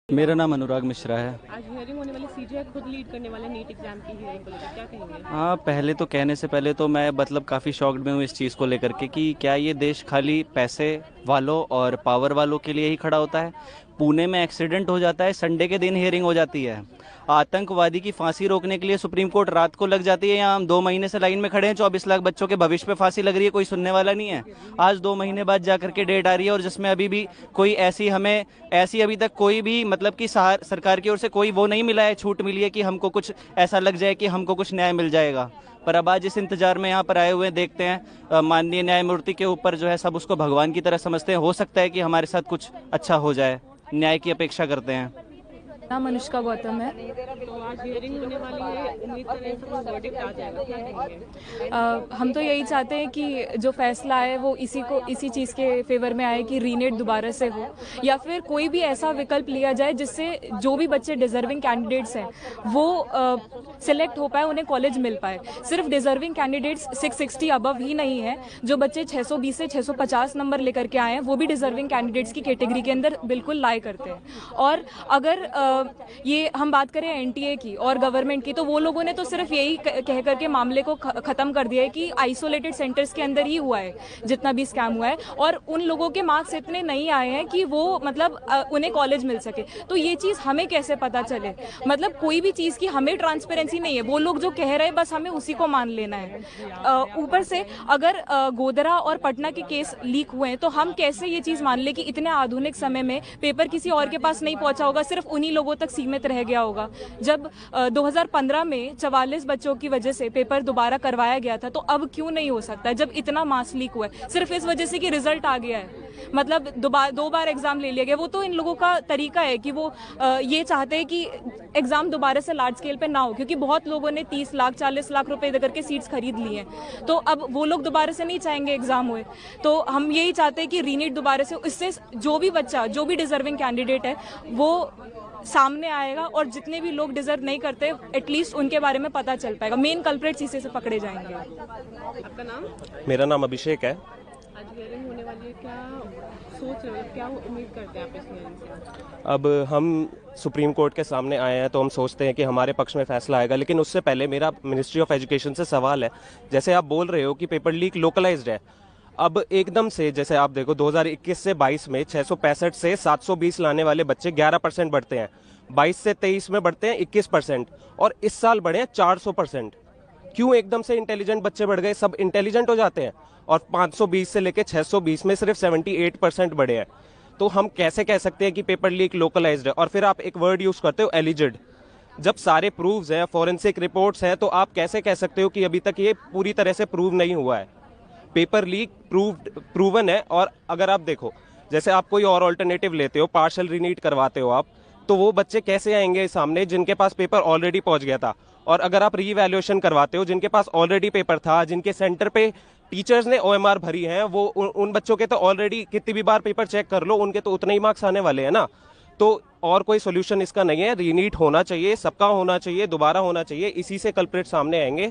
मेरा नाम अनुराग मिश्रा है। आज हियरिंग होने वाली सीजे खुद लीड करने वाले नीट एग्जाम की हियरिंग को लेकर क्या कहेंगे? हाँ, पहले तो कहने से पहले तो मैं मतलब काफ़ी शॉक्ड में हूँ इस चीज़ को लेकर के कि क्या ये देश खाली पैसे वालों और पावर वालों के लिए ही खड़ा होता है। पुणे में एक्सीडेंट हो जाता है, संडे के दिन हियरिंग हो जाती है। आतंकवादी की फांसी रोकने के लिए सुप्रीम कोर्ट रात को लग जाती है। यहाँ हम 2 महीने से लाइन में खड़े हैं, 24 लाख बच्चों के भविष्य पे फांसी लग रही है, कोई सुनने वाला नहीं है। आज 2 महीने बाद जाकर के डेट आ रही है और जिसमें अभी भी कोई ऐसी अभी तक कोई भी मतलब कि सरकार की ओर से कोई वो नहीं मिला है, छूट मिली है कि हमको कुछ ऐसा लग जाए कि हमको कुछ न्याय मिल जाएगा। पर अब आज इस इंतजार में यहाँ पर आए हुए हैं, देखते हैं माननीय न्यायमूर्ति के ऊपर जो है सब उसको भगवान की तरह समझते हैं। हो सकता है कि हमारे साथ कुछ अच्छा हो जाए, न्याय की अपेक्षा करते हैं। नाम अनुष्का गौतम है। तो आज हियरिंग होने वाली है, उम्मीद कर रहे हैं सबका वर्डिक्ट आ जाएगा, क्या कहेंगे? हम तो यही चाहते हैं कि जो फैसला है वो इसी चीज़ के फेवर में आए कि रीनेट दोबारा से हो, या फिर कोई भी ऐसा विकल्प लिया जाए जिससे जो भी बच्चे डिजर्विंग कैंडिडेट्स हैं वो सिलेक्ट हो पाए, उन्हें कॉलेज मिल पाए। सिर्फ डिजर्विंग कैंडिडेट्स 660 अबव ही नहीं है, जो बच्चे 620 से 650 नंबर लेकर के आए हैं वो भी डिजर्विंग कैंडिडेट्स की कैटेगरी के अंदर बिल्कुल लाई करते हैं। और अगर ये हम बात करें एनटीए की और गवर्नमेंट की, तो वो लोगों ने तो सिर्फ यही कह करके मामले को खत्म कर दिया है कि आइसोलेटेड सेंटर्स के अंदर ही हुआ है जितना भी स्कैम हुआ है, और उन लोगों के मार्क्स इतने नहीं आए हैं कि वो मतलब उन्हें कॉलेज मिल सके। तो ये चीज़ हमें कैसे पता चले? मतलब कोई भी चीज़ की हमें ट्रांसपेरेंसी नहीं है, वो लोग जो कह रहे हैं बस हमें उसी को मान लेना है। ऊपर से अगर गोधरा और पटना के केस लीक हुए हैं तो हम कैसे ये चीज़ मान ले कि इतने आधुनिक समय में पेपर किसी और के पास नहीं पहुंचा होगा, सिर्फ उन्हीं लोगों तक सीमित रह गया होगा। जब 2015 में 44 बच्चों की वजह से पेपर दोबारा करवाया गया था, तो अब क्यों नहीं हो सकता जब इतना मास लीक हुआ है सिर्फ इस वजह से कि रिजल्ट आ गया है? मतलब दो बार एग्जाम ले लिया गया। वो तो इन लोगों का तरीका है कि वो ये चाहते हैं कि एग्जाम दोबारा से लार्ज स्केल पे ना हो, क्योंकि बहुत लोगों ने 30 लाख 40 लाख रुपए देकर के सीट्स खरीद ली हैं। तो अब वो लोग दोबारा से नहीं चाहेंगे एग्जाम हुए। तो हम यही चाहते हैं कि रीनीट दोबारा से, इससे जो भी बच्चा जो भी डिजर्विंग कैंडिडेट है वो सामने आएगा, और जितने भी लोग डिजर्व नहीं करते एटलीस्ट उनके बारे में पता चल पाएगा। मेन कल्प्रेट्स इसी से पकड़े जाएंगे। आपका नाम? मेरा नाम अभिषेक है। आज हियरिंग होने वाली है, क्या सोच रहे हो, क्या उम्मीद करते हैं आप इस हियरिंग से? अब हम सुप्रीम कोर्ट के सामने आए हैं तो हम सोचते हैं कि हमारे पक्ष में फैसला आएगा, लेकिन उससे पहले मेरा मिनिस्ट्री ऑफ एजुकेशन से सवाल है। जैसे आप बोल रहे हो कि पेपर लीक लोकलाइज्ड है, अब एकदम से जैसे आप देखो 2021 से 22 में 665 से 720 लाने वाले बच्चे 11% बढ़ते हैं, 22 से 23 में बढ़ते हैं 21%, और इस साल बढ़े हैं 400%। क्यों एकदम से इंटेलिजेंट बच्चे बढ़ गए? सब इंटेलिजेंट हो जाते हैं, और 520 से लेकर 620 में सिर्फ 78% बढ़े हैं। तो हम कैसे कह सकते हैं कि पेपर लीक लोकलाइज्ड है? और फिर आप एक वर्ड यूज करते हो एलिजिड। जब सारे प्रूव्स हैं, फॉरेंसिक रिपोर्ट्स हैं, तो आप कैसे कह सकते हो कि अभी तक ये पूरी तरह से प्रूव नहीं हुआ है? पेपर लीक प्रूवन है। और अगर आप देखो, जैसे आप कोई और ऑल्टरनेटिव लेते हो, पार्शियल रीनीट करवाते हो आप, तो वो बच्चे कैसे आएंगे सामने जिनके पास पेपर ऑलरेडी पहुंच गया था? और अगर आप रीवैल्यूएशन करवाते हो जिनके पास ऑलरेडी पेपर था, जिनके सेंटर पे टीचर्स ने ओएमआर भरी है, वो उन बच्चों के तो ऑलरेडी कितनी भी बार पेपर चेक कर लो, उनके तो उतने ही मार्क्स आने वाले हैं ना। तो और कोई सोल्यूशन इसका नहीं है। रीनीट होना चाहिए, सबका होना चाहिए, दोबारा होना चाहिए, इसी से कल्प्रेट सामने आएंगे।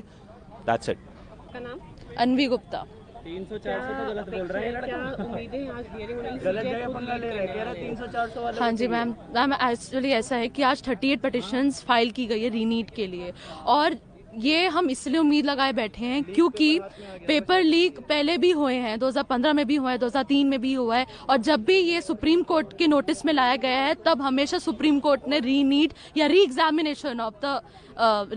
That's it. आपका नाम? अनवी गुप्ता। 300-400 तो गलत बोल रहे हैं। क्या उम्मीदें हैं आज हियरिंग होने वाली सीजे खुद लीड करने वाली है? 300-400 वाले। हाँ जी मैम, एक्चुअली ऐसा है कि आज 38 पिटिशंस फाइल की गई है रीनीट के लिए, और ये हम इसलिए उम्मीद लगाए बैठे हैं क्योंकि पेपर लीक पहले भी हुए हैं, 2015 में भी हुआ है, 2003 में भी हुआ है, और जब भी ये सुप्रीम कोर्ट के नोटिस में लाया गया है तब हमेशा सुप्रीम कोर्ट ने रीनीट या री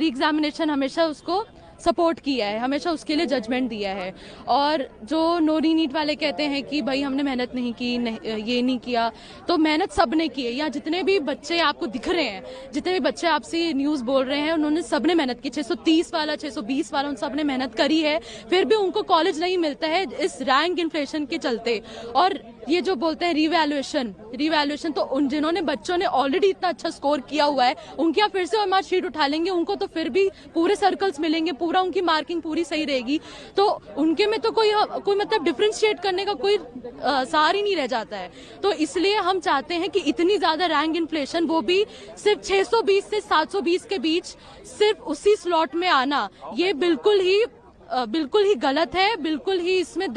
एग्जामिनेशन हमेशा उसको सपोर्ट किया है, हमेशा उसके लिए जजमेंट दिया है। और जो नो रीनीट वाले कहते हैं कि भाई हमने मेहनत नहीं की, ये नहीं किया, तो मेहनत सब ने की है। या जितने भी बच्चे आपको दिख रहे हैं, जितने भी बच्चे आपसे न्यूज़ बोल रहे हैं, उन्होंने सबने मेहनत की। 630 वाला, 620 वाला, उन सब ने मेहनत करी है, फिर भी उनको कॉलेज नहीं मिलता है इस रैंक इन्फ्लेशन के चलते। और ये जो बोलते हैं रिवैल्यूएशन, तो उन जिन्होंने बच्चों ने ऑलरेडी इतना अच्छा स्कोर किया हुआ है, उनकी आप फिर से ओएमआर शीट उठा लेंगे, उनको तो फिर भी पूरे सर्कल्स मिलेंगे, पूरा उनकी मार्किंग पूरी सही रहेगी, तो उनके में तो कोई मतलब डिफरेंशिएट करने का कोई सार ही नहीं रह जाता है। तो इसलिए हम चाहते हैं कि इतनी ज्यादा रैंक इन्फ्लेशन, वो भी सिर्फ 620 से 720 के बीच, सिर्फ उसी स्लॉट में आना, ये बिल्कुल ही गलत है। बिल्कुल ही इसमें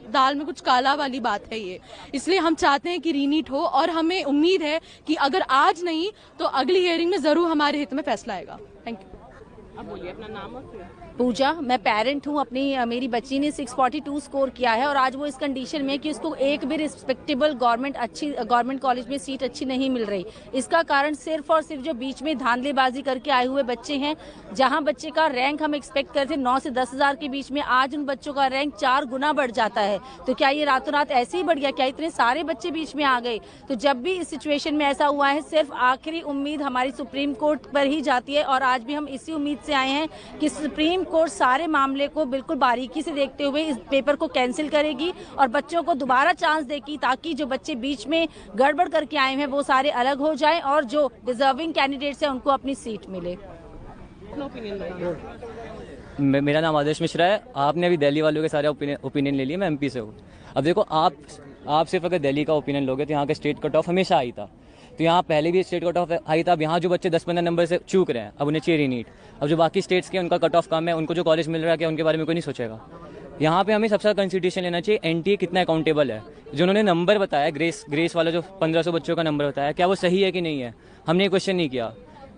दाल में कुछ काला वाली बात है ये, इसलिए हम चाहते हैं कि रीनीट हो और हमें उम्मीद है कि अगर आज नहीं तो अगली हियरिंग में जरूर हमारे हित में फैसला आएगा। Thank you. अब बोलिए अपना नाम और फिर पूजा, मैं पेरेंट हूँ। मेरी बच्ची ने 642 स्कोर किया है और आज वो इस कंडीशन में है कि उसको एक भी रिस्पेक्टेबल गवर्नमेंट कॉलेज में सीट अच्छी नहीं मिल रही। इसका कारण सिर्फ और सिर्फ जो बीच में धांधलेबाजी करके आए हुए बच्चे हैं। जहां बच्चे का रैंक हम एक्सपेक्ट करते 9 से 10 हज़ार के बीच में, आज उन बच्चों का रैंक 4 गुना बढ़ जाता है। तो क्या ये रातों रात ऐसे ही बढ़ गया? क्या इतने सारे बच्चे बीच में आ गए? तो जब भी इस सिचुएशन में ऐसा हुआ है, सिर्फ आखिरी उम्मीद हमारी सुप्रीम कोर्ट पर ही जाती है और आज भी हम इसी उम्मीद से आए हैं कि सुप्रीम कोर्ट सारे मामले को बिल्कुल बारीकी से देखते हुए इस पेपर को कैंसिल करेगी और बच्चों को दोबारा चांस देगी, ताकि जो बच्चे बीच में गड़बड़ करके आए हैं वो सारे अलग हो जाएं और जो डिजर्विंग कैंडिडेट्स हैं उनको अपनी सीट मिले। अपना ओपिनियन बताओ। मेरा नाम आदेश मिश्रा है। आपने अभी दिल्ली वालों के सारे ओपिनियन ले लिए, मैं एमपी से हूँ। अब देखो, आप सिर्फ अगर दिल्ली का ओपिनियन लोगे तो यहाँ का स्टेट कट ऑफ हमेशा आई था। तो यहाँ पहले भी स्टेट कट ऑफ आई था। अब यहाँ जो बच्चे 10-15 नंबर से चूक रहे हैं, अब उन्हें चाहिए रीनीट। अब जो बाकी स्टेट्स के उनका कट ऑफ कम है, उनको जो कॉलेज मिल रहा है, क्या उनके बारे में कोई नहीं सोचेगा? यहाँ पे हमें सबसे ज़्यादा कंसिडरेशन लेना चाहिए एनटीए कितना अकाउंटेबल है। जो उन्होंने नंबर बताया, ग्रेस वाला जो 1500 बच्चों का नंबर बताया, क्या वो सही है कि नहीं है, हमने ये क्वेश्चन नहीं किया।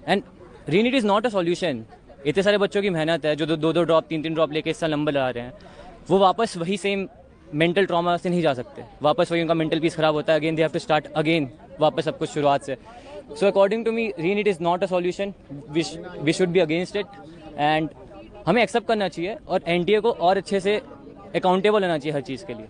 And रीनीट is not a solution. इतने सारे बच्चों की मेहनत है, जो 2-2 ड्रॉप 3-3 ड्रॉप लेके इस साल नंबर ला रहे हैं, वो वापस वही सेम मेंटल ट्रॉमा से नहीं जा सकते। वापस वही उनका मेंटल पीस खराब होता है। Again they have to start again, वापस सब कुछ शुरुआत से। So according to me reNEET is not a solution. We should be against it and हमें एक्सेप्ट करना चाहिए और एनटीए को और अच्छे से अकाउंटेबल होना चाहिए हर चीज़ के लिए।